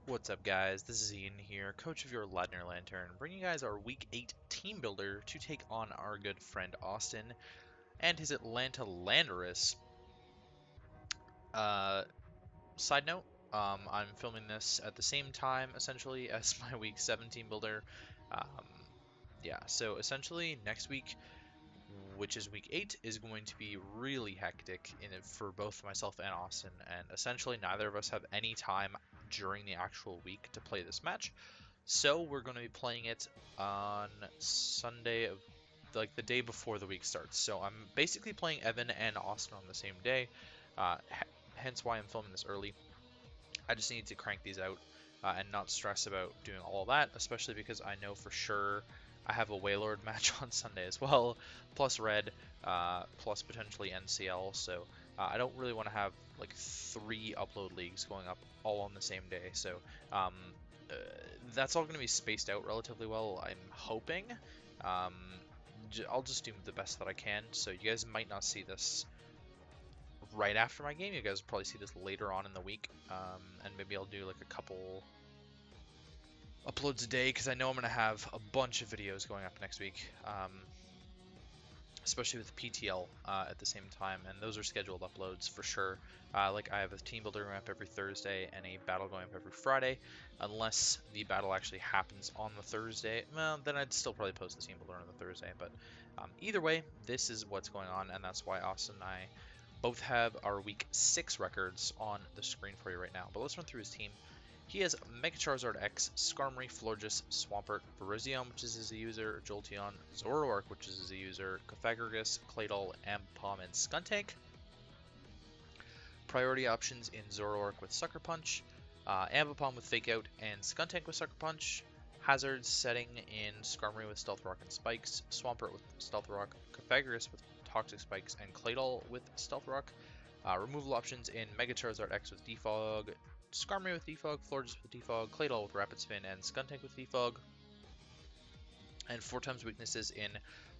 What's up, guys? This is Ian here, coach of your Ladner Lanturn, bringing you guys our Week 8 Team Builder to take on our good friend Austin and his Atlanta Landorus. Uh, Side note, I'm filming this at the same time, essentially, as my Week 7 Team Builder. Um, yeah, so essentially, next week, which is Week 8, is going to be really hectic in it for both myself and Austin, and essentially neither of us have any time during the actual week to play this match. So we're going to be playing it on Sunday of like the day before the week starts. So I'm basically playing Evan and Austin on the same day, hence why I'm filming this early. I just need to crank these out and not stress about doing all that, especially because I know for sure I have a Waylord match on Sunday as well, plus Red, plus potentially NCL. So I don't really want to have like 3 upload leagues going up all on the same day. So um, uh, that's all going to be spaced out relatively well, I'm hoping. Um, I'll just do the best that I can. So you guys might not see this right after my game. You guys will probably see this later on in the week, and maybe I'll do like a couple uploads a day because I know I'm gonna have a bunch of videos going up next week, especially with PTL at the same time, and those are scheduled uploads for sure. Like I have a team builder going up every Thursday and a battle going up every Friday, unless the battle actually happens on the Thursday. Well, then I'd still probably post the team builder on the Thursday, but either way, this is what's going on, and that's why Austin and I both have our Week 6 records on the screen for you right now. But let's run through his team. He has Mega Charizard X, Skarmory, Florges, Swampert, Virizion, which is his user, Jolteon, Zoroark, which is his user, Cofagrigus, Claydol, Ambipom, and Skuntank. Priority options in Zoroark with Sucker Punch, Ambipom with Fake Out, and Skuntank with Sucker Punch. Hazards setting in Skarmory with Stealth Rock and Spikes, Swampert with Stealth Rock, Cofagrigus with Toxic Spikes, and Claydol with Stealth Rock. Removal options in Mega Charizard X with Defog, Skarmory with Defog, Florges with Defog, Claydol with Rapid Spin, and Skuntank with Defog. And 4x weaknesses in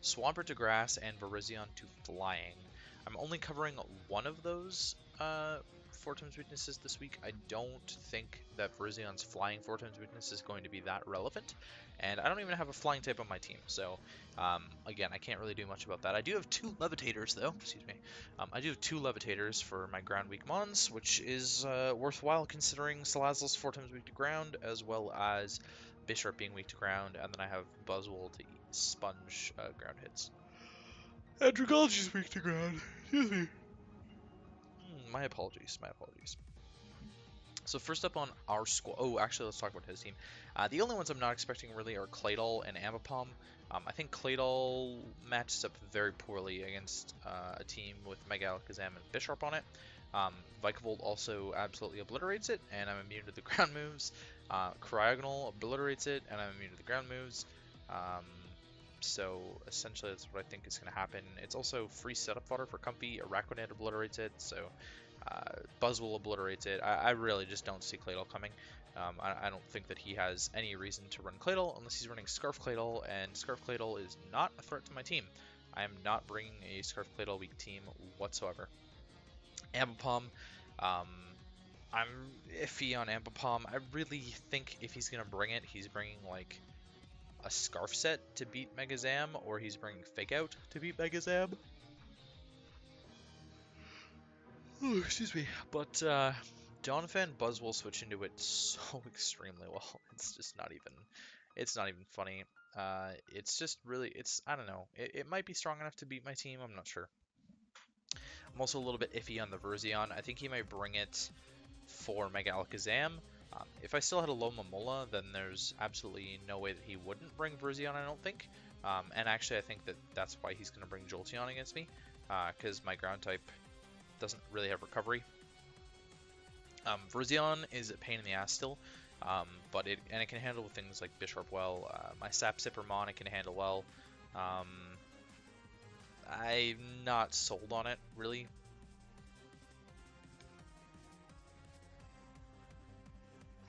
Swampert to Grass and Virizion to Flying. I'm only covering one of those 4x weaknesses this week. I don't think that Virizion's flying 4x weakness is going to be that relevant, and I don't even have a flying type on my team, so again, I can't really do much about that. I do have 2 levitators though, excuse me. I do have 2 levitators for my ground weak mons, which is worthwhile considering Salazzle's 4x weak to ground, as well as Bisharp being weak to ground, and then I have Buzzwole to sponge ground hits. And Dragolgi's weak to ground. Excuse me. My apologies, my apologies. So first up on our squad, oh, actually, let's talk about his team. The only ones I'm not expecting really are Claydol and Ambipom. I think Claydol matches up very poorly against a team with Mega Alakazam and Bisharp on it. Vikavolt also absolutely obliterates it, and I'm immune to the ground moves. Cryogonal obliterates it, and I'm immune to the ground moves. So essentially that's what I think is going to happen. It's also free setup fodder for Comfy. Araquanid obliterates it, so Buzzwole obliterates it. I really just don't see Claydol coming. I don't think that he has any reason to run Claydol unless he's running Scarf Claydol, and Scarf Claydol is not a threat to my team. I am not bringing a Scarf Claydol weak team whatsoever. Ambipom, I'm iffy on Ambipom. I really think if he's going to bring it, he's bringing like a Scarf set to beat Megazam, or he's bringing Fake Out to beat Megazam. Ooh, excuse me. But Donovan Buzzwole switch into it so extremely well. It's just not even. It's not even funny. It's just really. I don't know. It might be strong enough to beat my team. I'm not sure. I'm also a little bit iffy on the Virizion. I think he might bring it for Mega Alakazam. If I still had a low Momola, then there's absolutely no way that he wouldn't bring Virizion, I don't think. And actually, I think that that's why he's going to bring Jolteon against me, because my ground type doesn't really have recovery. Virizion is a pain in the ass still, but it can handle things like Bisharp well. My Sap Sippermon it can handle well. I'm not sold on it, really.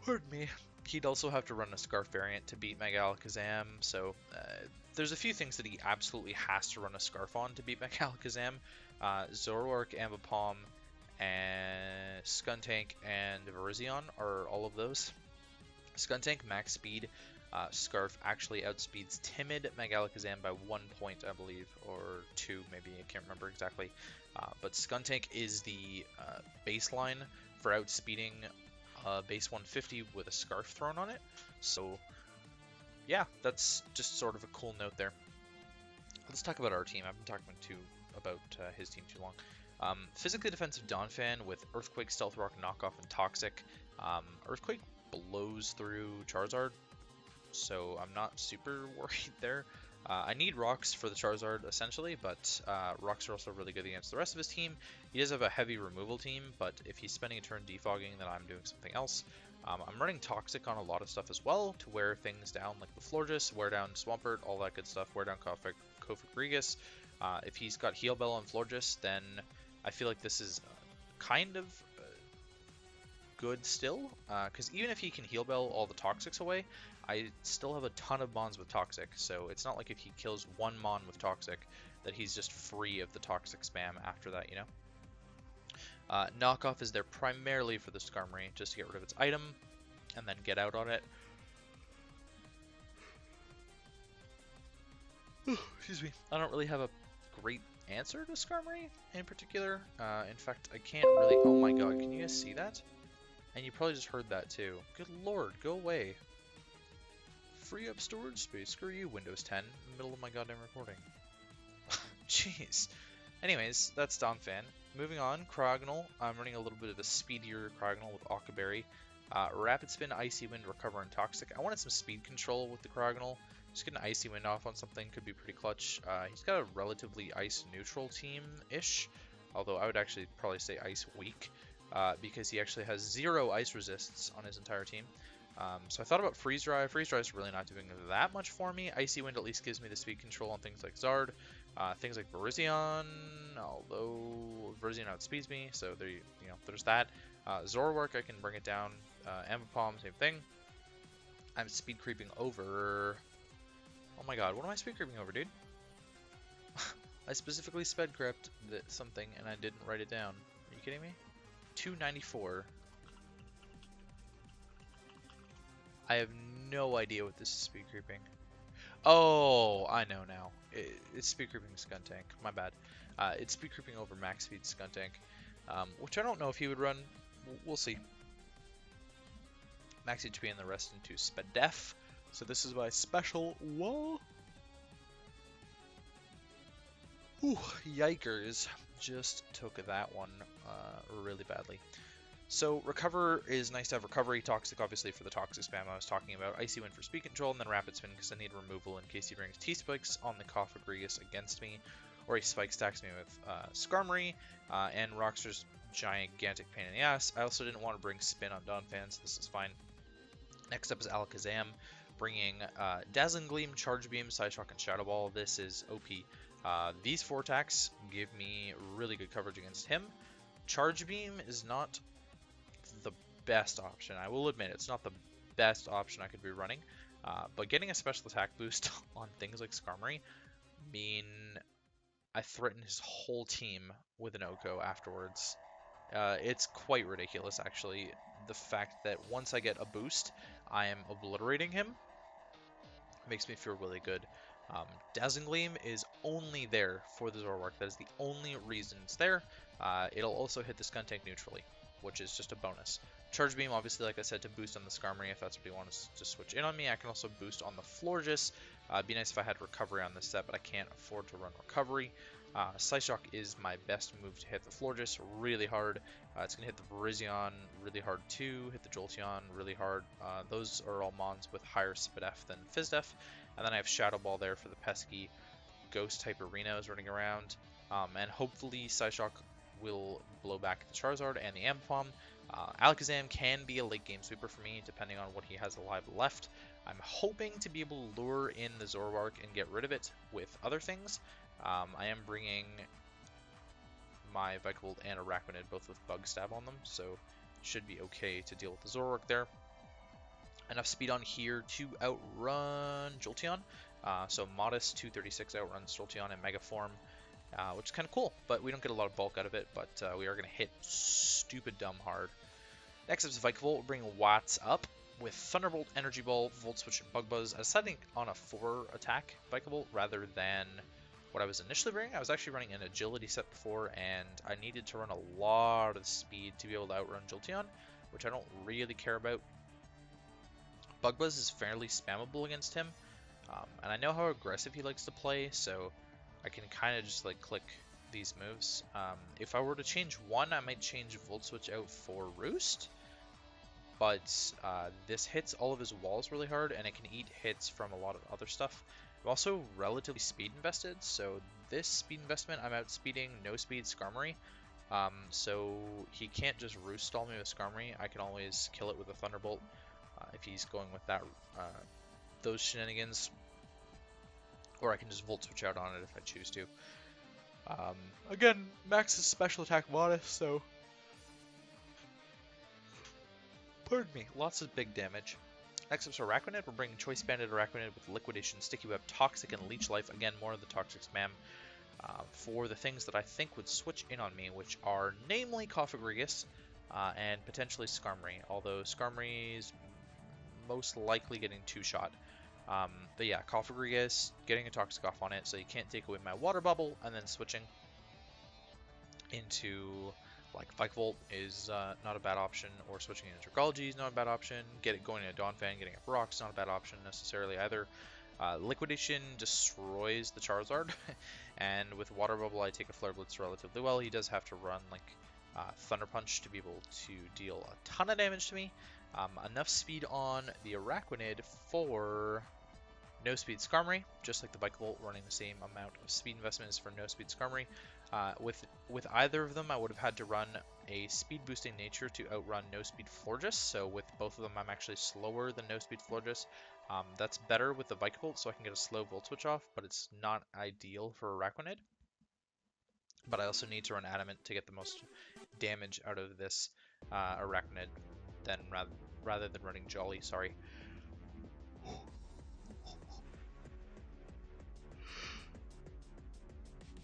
Pardon me. He'd also have to run a Scarf variant to beat Mega Alakazam, so there's a few things that he absolutely has to run a Scarf on to beat Mega Alakazam. Zoroark, Ambipom, and Skuntank, and Virizion are all of those. Skuntank, max speed. Scarf actually outspeeds Timid Megalakazam by 1 point, I believe, or 2 maybe, I can't remember exactly. But Skuntank is the baseline for outspeeding base 150 with a Scarf thrown on it. So yeah, that's just sort of a cool note there. Let's talk about our team. I've been talking about his team too long. Physically defensive Donphan with Earthquake, Stealth Rock, Knockoff, and Toxic. Earthquake blows through Charizard, so I'm not super worried there. I need rocks for the Charizard, essentially, but rocks are also really good against the rest of his team. He does have a heavy removal team, but if he's spending a turn defogging, then I'm doing something else. I'm running Toxic on a lot of stuff as well to wear things down, like the Florges, wear down Swampert, all that good stuff, wear down Kofagrigus. If he's got Heal Bell and Florges, then I feel like this is kind of good still, because even if he can Heal Bell all the Toxics away, I still have a ton of Mons with Toxic, so it's not like if he kills one Mon with Toxic that he's just free of the Toxic spam after that, you know? Knockoff is there primarily for the Skarmory, just to get rid of its item, and then get out on it. Excuse me. I don't really have a great answer to Skarmory in particular. In fact, I can't really... Oh my god, can you guys see that? And you probably just heard that too. Good lord, go away. Free up storage space. Screw you, Windows 10. In the middle of my goddamn recording. Jeez. Anyways, that's Donphan. Moving on, Cryogonal. I'm running a little bit of a speedier Cryogonal with Occaberry. Rapid Spin, Icy Wind, Recover, and Toxic. I wanted some speed control with the Cryogonal. Just get an Icy Wind off on something could be pretty clutch. He's got a relatively ice neutral team-ish, although I would actually probably say ice weak, because he actually has 0 ice resists on his entire team. So I thought about Freeze Dry. Freeze Dry is really not doing that much for me. Icy Wind at least gives me the speed control on things like Zard, things like Virizion, although Virizion outspeeds me, so there's that. Zoroark, I can bring it down. Ambipom, same thing. I'm speed creeping over... Oh my god, what am I speed creeping over, dude? I specifically sped crept something and I didn't write it down. Are you kidding me? 294. I have no idea what this is speed creeping. Oh, I know now. It's speed creeping Skuntank. My bad. It's speed creeping over max speed Skuntank, which I don't know if he would run. We'll see. Max HP and the rest into Spadef. So this is my special. Whoa. Ooh, yikers. Just took that one really badly. So Recover is nice to have Recovery, Toxic obviously for the Toxic spam I was talking about, Icy Wind for speed control, and then Rapid Spin because I need removal in case he brings T-Spikes on the Kofagrigus against me, or he Spike stacks me with Skarmory, and Rockster's gigantic pain in the ass. I also didn't want to bring Spin on Donphan, so this is fine. Next up is Alakazam, bringing Dazzling Gleam, Charge Beam, Psyshock, and Shadow Ball. This is OP. These 4 attacks give me really good coverage against him. Charge Beam is not the best option. I will admit it's not the best option I could be running, but getting a special attack boost on things like Skarmory mean I threaten his whole team with an Oko afterwards. It's quite ridiculous, actually, the fact that once I get a boost, I am obliterating him. Makes me feel really good. Dazzling Gleam is only there for the Zoroark. That is the only reason it's there. It'll also hit the Skuntank neutrally, which is just a bonus. Charge Beam, obviously, like I said, to boost on the Skarmory if that's what you want to switch in on me. I can also boost on the Florges. It'd be nice if I had Recovery on this set, but I can't afford to run Recovery. Psyshock is my best move to hit the Florges really hard. It's going to hit the Virizion really hard too, hit the Jolteon really hard. Those are all Mons with higher Spadef than Fizdef. And then I have Shadow Ball there for the pesky Ghost-type Arenas running around. And hopefully Psyshock will blow back the Charizard and the Ambipom. Alakazam can be a late-game sweeper for me, depending on what he has alive left. I'm hoping to be able to lure in the Zoroark and get rid of it with other things. I am bringing my Vikavolt and Araquanid, both with Bug Stab on them, so should be okay to deal with the Zoroark there. Enough speed on here to outrun Jolteon. So modest 236 outruns Jolteon in Mega Form, which is kind of cool, but we don't get a lot of bulk out of it, but we are going to hit stupid dumb hard. Next up is Vikavolt, we'll bring Watts up. with Thunderbolt, Energy Ball, Volt Switch, and Bug Buzz. I decided on a 4-attack Bikeable rather than what I was initially running. I was actually running an Agility set before, and I needed to run a lot of speed to be able to outrun Jolteon, which I don't really care about. Bug Buzz is fairly spammable against him, and I know how aggressive he likes to play, so I can kind of just like click these moves. If I were to change one, I might change Volt Switch out for Roost, but this hits all of his walls really hard, and it can eat hits from a lot of other stuff. I'm also relatively speed invested, so this speed investment, I'm outspeeding no speed Skarmory, so he can't just Roost stall me with Skarmory. I can always kill it with a Thunderbolt if he's going with that those shenanigans, or I can just Volt Switch out on it if I choose to. Again, Max is special attack modest, so pardon me, lots of big damage. Next up is Araquanid. We're bringing Choice Banded Araquanid with Liquidation, Sticky Web, Toxic, and Leech Life. Again, more of the Toxic spam for the things that I think would switch in on me, which are namely Cofagrigus and potentially Skarmory, although Skarmory's most likely getting 2-shot. But yeah, Cofagrigus, getting a Toxic off on it, so you can't take away my Water Bubble, and then switching into like Vikavolt is not a bad option, or switching into Dragology is not a bad option. Going into Donphan, getting a Brock's not a bad option necessarily either. Liquidation destroys the Charizard, and with Water Bubble I take a Flare Blitz relatively well. He does have to run like Thunder Punch to be able to deal a ton of damage to me. Enough speed on the Araquanid for no speed Skarmory, just like the Bikeable, running the same amount of speed investments for no speed Skarmory. With either of them, I would have had to run a speed boosting nature to outrun no speed Florges. So with both of them, I'm actually slower than no speed Florges. That's better with the Vikavolt, so I can get a slow Volt Switch off, but it's not ideal for Araquanid. But I also need to run Adamant to get the most damage out of this Araquanid than rather than running Jolly. Sorry.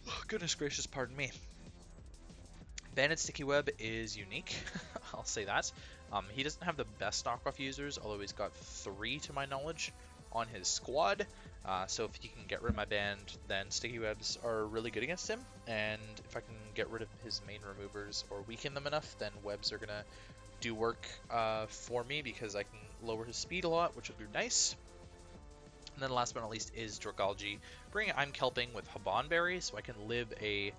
Oh, goodness gracious, pardon me. Banded Sticky Web is unique, I'll say that. He doesn't have the best knockoff users, although he's got 3 to my knowledge on his squad. So if he can get rid of my band, then Sticky Webs are really good against him. And if I can get rid of his main removers or weaken them enough, then Webs are going to do work for me, because I can lower his speed a lot, which would be nice. And then last but not least is Dragology. I'm Kelping with Haban Berry, so I can live a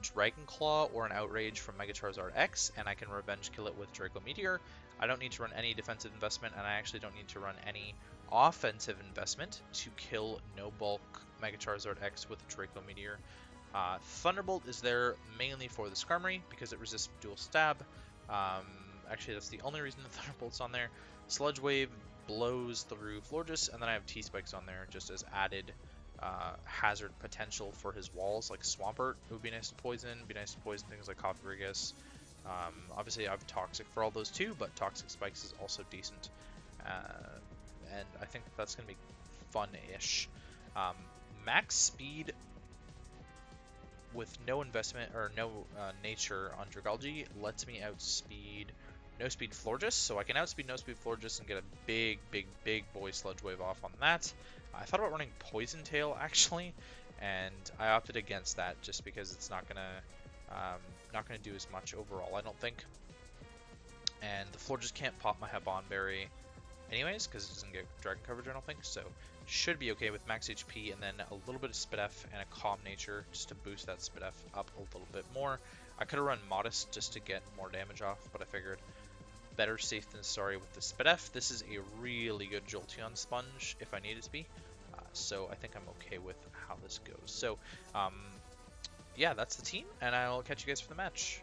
Dragon Claw or an Outrage from Mega Charizard X, and I can Revenge Kill it with Draco Meteor. I don't need to run any defensive investment, and I actually don't need to run any offensive investment to kill No Bulk Mega Charizard X with Draco Meteor. Thunderbolt is there mainly for the Skarmory, because it resists dual stab. Actually, that's the only reason the Thunderbolt's on there. Sludge Wave blows through Florges, and then I have T-Spikes on there just as added hazard potential for his walls. Like Swampert, it would be nice to poison. Be nice to poison things like Cofagrigus. Obviously, I have Toxic for all those too, but Toxic Spikes is also decent. And I think that's going to be fun-ish. Max speed with no investment or no nature on Dragology lets me outspeed no speed Florges, so I can outspeed no speed Florges and get a big boy Sludge Wave off on that. I thought about running Poison Tail actually, and I opted against that just because it's not gonna do as much overall, I don't think. And the Florges can't pop my Haban Berry anyways, because it doesn't get Dragon coverage, I don't think, so should be okay with max HP, and then a little bit of Spidef and a Calm Nature just to boost that Spidef up a little bit more. I could have run Modest just to get more damage off, but I figured better safe than sorry with the Spidef. This is a really good Jolteon sponge if I need it to be, so I think I'm okay with how this goes. So yeah, that's the team, and I'll catch you guys for the match.